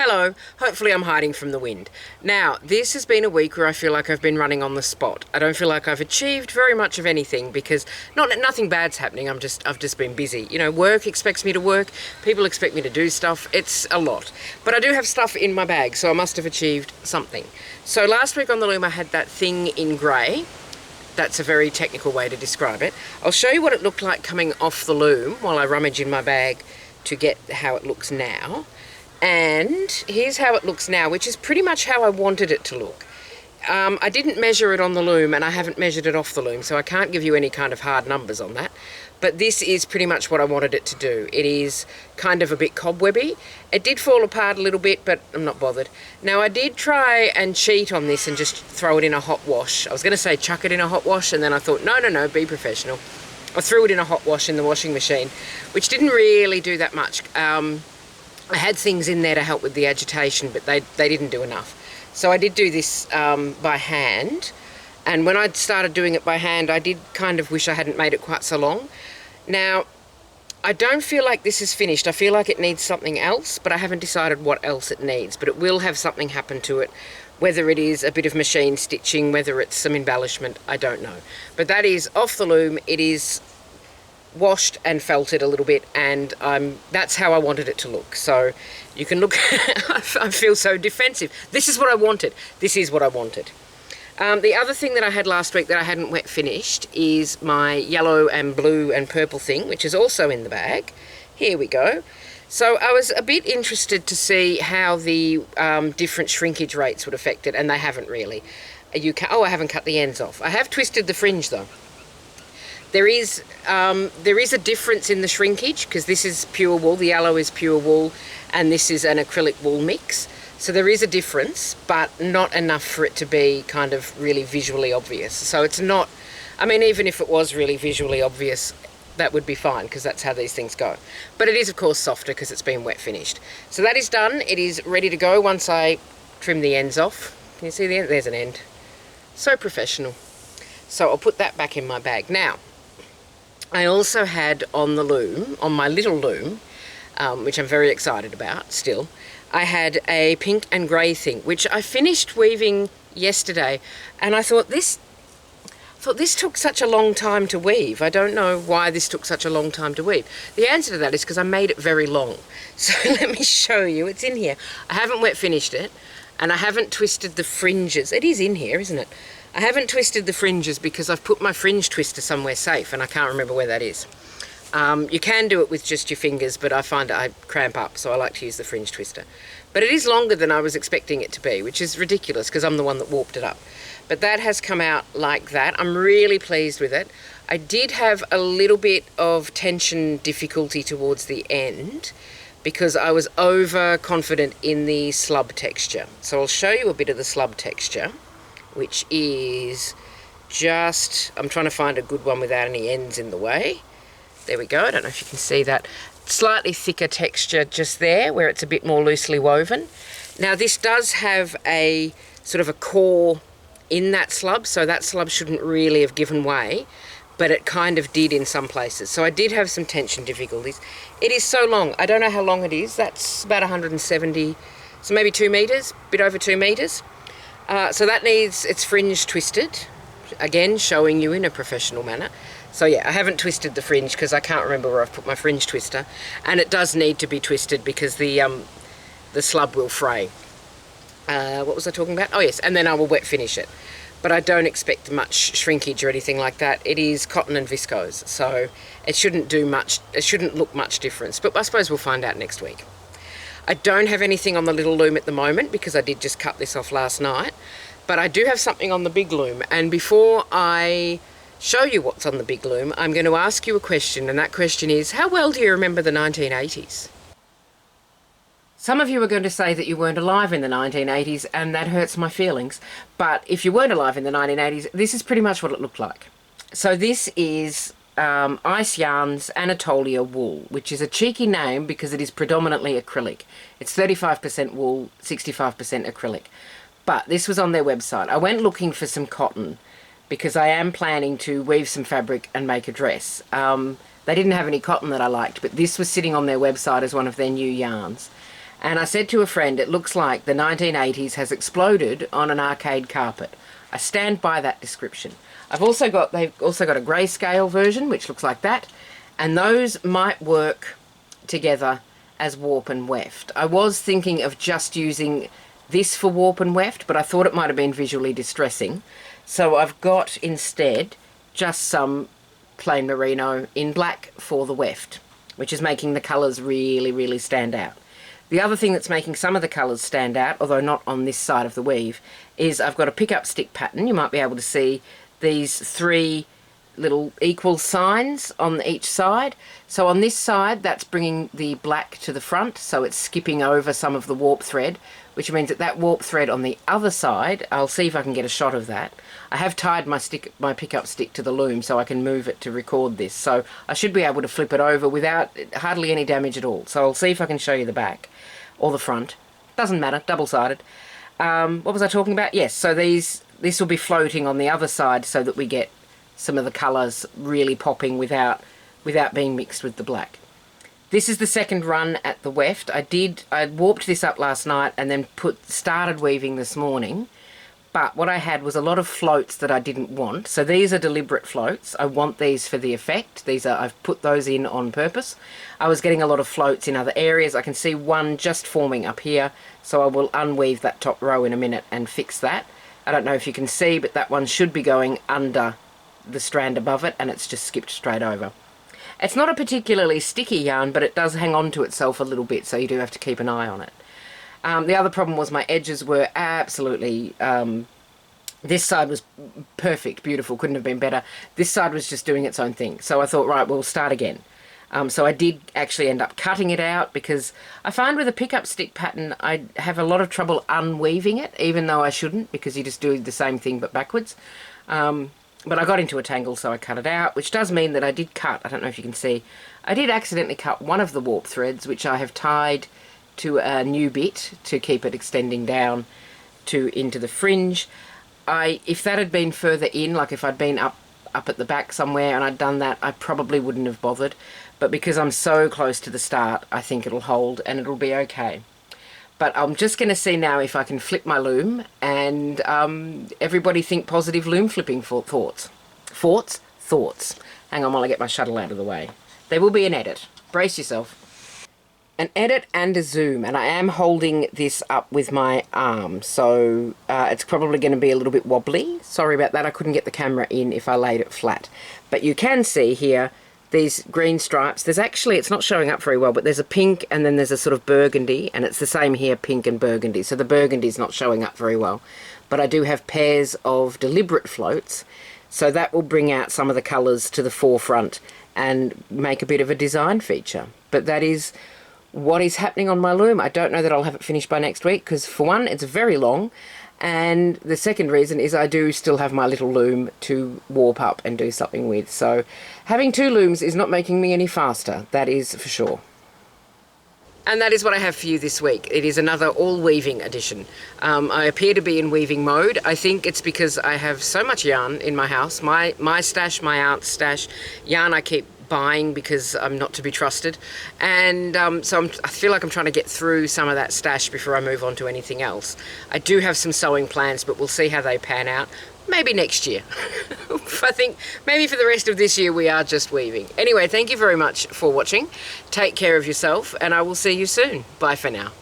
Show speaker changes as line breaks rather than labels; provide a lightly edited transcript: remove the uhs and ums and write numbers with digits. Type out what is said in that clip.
Hello, hopefully I'm hiding from the wind. Now, this has been a week where I feel like I've been running on the spot. I don't feel like I've achieved very much of anything because nothing bad's happening. I've just been busy. You know, work expects me to work, people expect me to do stuff. It's a lot. But I do have stuff in my bag, so I must have achieved something. So last week on the loom I had that thing in grey. That's a very technical way to describe it. I'll show you what it looked like coming off the loom while I rummage in my bag to get how it looks now. And here's how it looks now, which is pretty much how I wanted it to look. I didn't measure it on the loom and I haven't measured it off the loom, so I can't give you any kind of hard numbers on that. But this is pretty much what I wanted it to do. It is kind of a bit cobwebby. It did fall apart a little bit, but I'm not bothered. Now I did try and cheat on this and just throw it in a hot wash. I was going to say chuck it in a hot wash, and then I thought, no, be professional. I threw it in a hot wash in the washing machine, which didn't really do that much. I had things in there to help with the agitation, but they didn't do enough. So I did do this by hand. And when I started doing it by hand, I did kind of wish I hadn't made it quite so long. Now, I don't feel like this is finished. I feel like it needs something else, but I haven't decided what else it needs. But it will have something happen to it. Whether it is a bit of machine stitching, whether it's some embellishment, I don't know. But that is off the loom. It is washed and felted a little bit, and that's how I wanted it to look. So you can look. I feel so defensive. This is what I wanted. This is what I wanted. The other thing that I had last week that I hadn't wet finished is my yellow and blue and purple thing, which is also in the bag. Here we go. So I was a bit interested to see how the different shrinkage rates would affect it, and they haven't really. I haven't cut the ends off. I have twisted the fringe though. There is a difference in the shrinkage because this is pure wool, the yellow is pure wool, and this is an acrylic wool mix. So there is a difference, but not enough for it to be kind of really visually obvious. So it's not, I mean, even if it was really visually obvious, that would be fine because that's how these things go. But it is, of course, softer because it's been wet finished. So that is done. It is ready to go once I trim the ends off. Can you see the end? There's an end. So professional. So I'll put that back in my bag. Now, I also had on the loom, on my little loom, which I'm very excited about still, I had a pink and grey thing, which I finished weaving yesterday, and I thought this took such a long time to weave. I don't know why this took such a long time to weave. The answer to that is because I made it very long. So let me show you. It's in here. I haven't wet finished it, and I haven't twisted the fringes. It is in here, isn't it? I haven't twisted the fringes because I've put my fringe twister somewhere safe and I can't remember where that is. You can do it with just your fingers, but I find I cramp up, so I like to use the fringe twister. But it is longer than I was expecting it to be, which is ridiculous because I'm the one that warped it up. But that has come out like that. I'm really pleased with it. I did have a little bit of tension difficulty towards the end because I was overconfident in the slub texture. So I'll show you a bit of the slub texture, which is just, I'm trying to find a good one without any ends in the way. There we go. I don't know if you can see that. Slightly thicker texture just there where it's a bit more loosely woven. Now this does have a sort of a core in that slub, so that slub shouldn't really have given way, but it kind of did in some places. So I did have some tension difficulties. It is so long. I don't know how long it is. That's about 170, so maybe 2 meters, a bit over 2 meters. So that needs its fringe twisted, again showing you in a professional manner. So yeah, I haven't twisted the fringe because I can't remember where I've put my fringe twister, and it does need to be twisted because the slub will fray. What was I talking about? Oh yes, and then I will wet finish it. But I don't expect much shrinkage or anything like that. It is cotton and viscose, so it shouldn't do much. It shouldn't look much difference. But I suppose we'll find out next week. I don't have anything on the little loom at the moment because I did just cut this off last night, but I do have something on the big loom. And before I show you what's on the big loom, I'm going to ask you a question, and that question is, how well do you remember the 1980s? Some of you are going to say that you weren't alive in the 1980s, and that hurts my feelings. But if you weren't alive in the 1980s, this is pretty much what it looked like. So this is Ice Yarns Anatolia wool, which is a cheeky name because it is predominantly acrylic. It's 35% wool, 65% acrylic. But this was on their website. I went looking for some cotton because I am planning to weave some fabric and make a dress. They didn't have any cotton that I liked, but this was sitting on their website as one of their new yarns. And I said to a friend, it looks like the 1980s has exploded on an arcade carpet. I stand by that description. They've also got a grayscale version, which looks like that. And those might work together as warp and weft. I was thinking of just using this for warp and weft, but I thought it might have been visually distressing. So I've got instead just some plain merino in black for the weft, which is making the colours really, really stand out. The other thing that's making some of the colours stand out, although not on this side of the weave, is I've got a pick-up stick pattern. You might be able to see these 3 little equal signs on each side. So on this side, that's bringing the black to the front, so it's skipping over some of the warp thread, which means that that warp thread on the other side, I'll see if I can get a shot of that. I have tied my pickup stick to the loom so I can move it to record this, so I should be able to flip it over without hardly any damage at all. So I'll see if I can show you the back or the front. Doesn't matter, double-sided. What was I talking about? Yes, so this will be floating on the other side so that we get some of the colours really popping without being mixed with the black. This is the second run at the weft. I warped this up last night and then started weaving this morning, but what I had was a lot of floats that I didn't want. So these are deliberate floats. I want these for the effect. I've put those in on purpose. I was getting a lot of floats in other areas. I can see one just forming up here, so I will unweave that top row in a minute and fix that. I don't know if you can see, but that one should be going under the strand above it, and it's just skipped straight over. It's not a particularly sticky yarn, but it does hang on to itself a little bit, so you do have to keep an eye on it. The other problem was my edges were absolutely... this side was perfect, beautiful, couldn't have been better. This side was just doing its own thing. So I thought, right, we'll start again. So I did actually end up cutting it out, because I find with a pickup stick pattern, I have a lot of trouble unweaving it, even though I shouldn't, because you just do the same thing but backwards. But I got into a tangle, so I cut it out, which does mean that I did cut, I don't know if you can see, I did accidentally cut one of the warp threads, which I have tied to a new bit to keep it extending down into the fringe. If that had been further in, like if I'd been up at the back somewhere and I'd done that, I probably wouldn't have bothered. But because I'm so close to the start, I think it'll hold and it'll be okay. But I'm just going to see now if I can flip my loom, and everybody think positive loom flipping thoughts. Thoughts. Hang on while I get my shuttle out of the way. There will be an edit. Brace yourself. An edit and a zoom, and I am holding this up with my arm, so it's probably going to be a little bit wobbly. Sorry about that, I couldn't get the camera in if I laid it flat. But you can see here these green stripes. There's actually, it's not showing up very well, but there's a pink and then there's a sort of burgundy, and it's the same here, pink and burgundy. So the burgundy's not showing up very well. But I do have pairs of deliberate floats, so that will bring out some of the colours to the forefront and make a bit of a design feature. But that is what is happening on my loom. I don't know that I'll have it finished by next week, because for one, it's very long, and the second reason is I do still have my little loom to warp up and do something with. So having 2 looms is not making me any faster, that is for sure. And that is what I have for you this week. It is another all weaving edition. I appear to be in weaving mode. I think it's because I have so much yarn in my house. My stash, my aunt's stash, yarn I keep buying because I'm not to be trusted, and so I feel like I'm trying to get through some of that stash before I move on to anything else. I do have some sewing plans, but we'll see how they pan out. Maybe next year. I think maybe for the rest of this year we are just weaving. Anyway, thank you very much for watching. Take care of yourself, and I will see you soon. Bye for now.